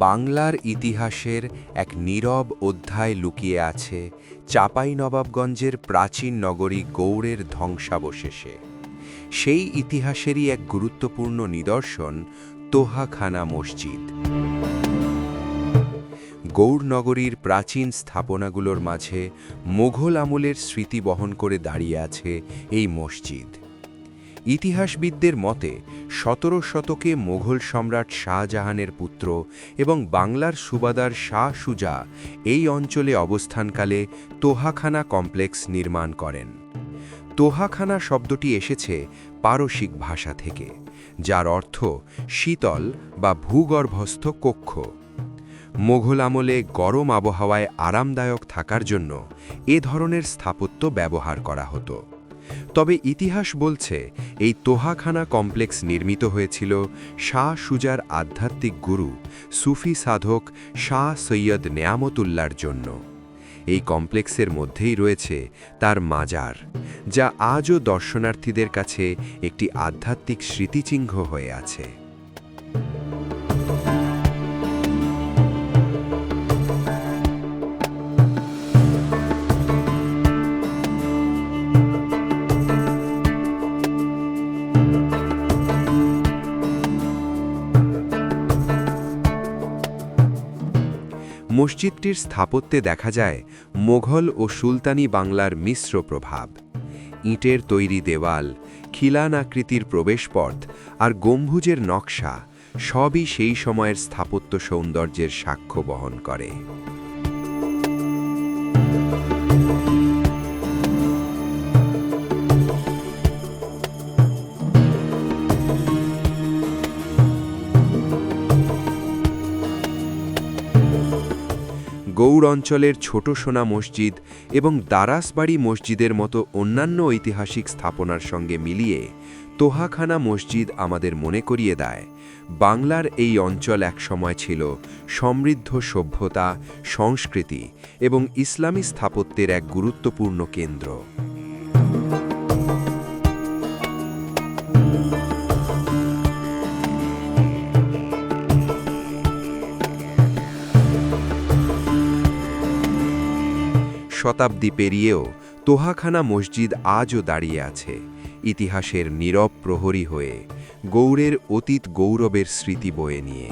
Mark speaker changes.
Speaker 1: বাংলার ইতিহাসের এক নীরব অধ্যায় লুকিয়ে আছে চাঁপাইনবাবগঞ্জের প্রাচীন নগরী গৌড়ের ধ্বংসাবশেষে। সেই ইতিহাসেরই এক গুরুত্বপূর্ণ নিদর্শন তোহাখানা মসজিদ। গৌড় নগরীর প্রাচীন স্থাপনাগুলোর মাঝে মোঘল আমলের স্মৃতি বহন করে দাঁড়িয়ে আছে এই মসজিদ। ইতিহাসবিদদের মতে ১৭ শতকে মোঘল সম্রাট শাহজাহানের পুত্র এবং বাংলার সুবাদার শাহ সুজা এই অঞ্চলে অবস্থানকালে তোহাখানা কমপ্লেক্স নির্মাণ করেন। তোহাখানা শব্দটি এসেছে পারসিক ভাষা থেকে, যার অর্থ শীতল বা ভূগর্ভস্থ কক্ষ। মোঘল আমলে গরম আবহাওয়ায় আরামদায়ক থাকার জন্য এ ধরনের স্থাপত্য ব্যবহার করা হতো। তবে ইতিহাস বলছে এই তোহাখানা কমপ্লেক্স নির্মিত হয়েছিল শাহ সুজার আধ্যাত্মিক গুরু সুফি সাধক শাহ সৈয়দ নেয়ামতুল্লার জন্য। এই কমপ্লেক্সের মধ্যেই রয়েছে তার মাজার, যা আজও দর্শনার্থীদের কাছে একটি আধ্যাত্মিক স্মৃতিচিহ্ন হয়ে আছে। মসজিদটির স্থাপত্যে দেখা যায় মোঘল ও সুলতানি বাংলার মিশ্র প্রভাব। ইটের তৈরি দেওয়াল, খিলান আকৃতির প্রবেশপথ আর গম্বুজের নকশা সবই সেই সময়ের স্থাপত্য সৌন্দর্যের সাক্ষ্য বহন করে। গৌড় অঞ্চলের ছোট সোনা মসজিদ এবং দারাসবাড়ি মসজিদের মতো অন্যান্য ঐতিহাসিক স্থাপনার সঙ্গে মিলিয়ে তোহাখানা মসজিদ আমাদের মনে করিয়ে দেয় বাংলার এই অঞ্চল একসময় ছিল সমৃদ্ধ সভ্যতা, সংস্কৃতি এবং ইসলামী স্থাপত্যের এক গুরুত্বপূর্ণ কেন্দ্র। শতাব্দী পেরিয়েও তোহাখানা মসজিদ আজও দাঁড়িয়ে আছে ইতিহাসের নীরব প্রহরী হয়ে, গৌড়ের অতীত গৌরবের স্মৃতি বয়ে নিয়ে।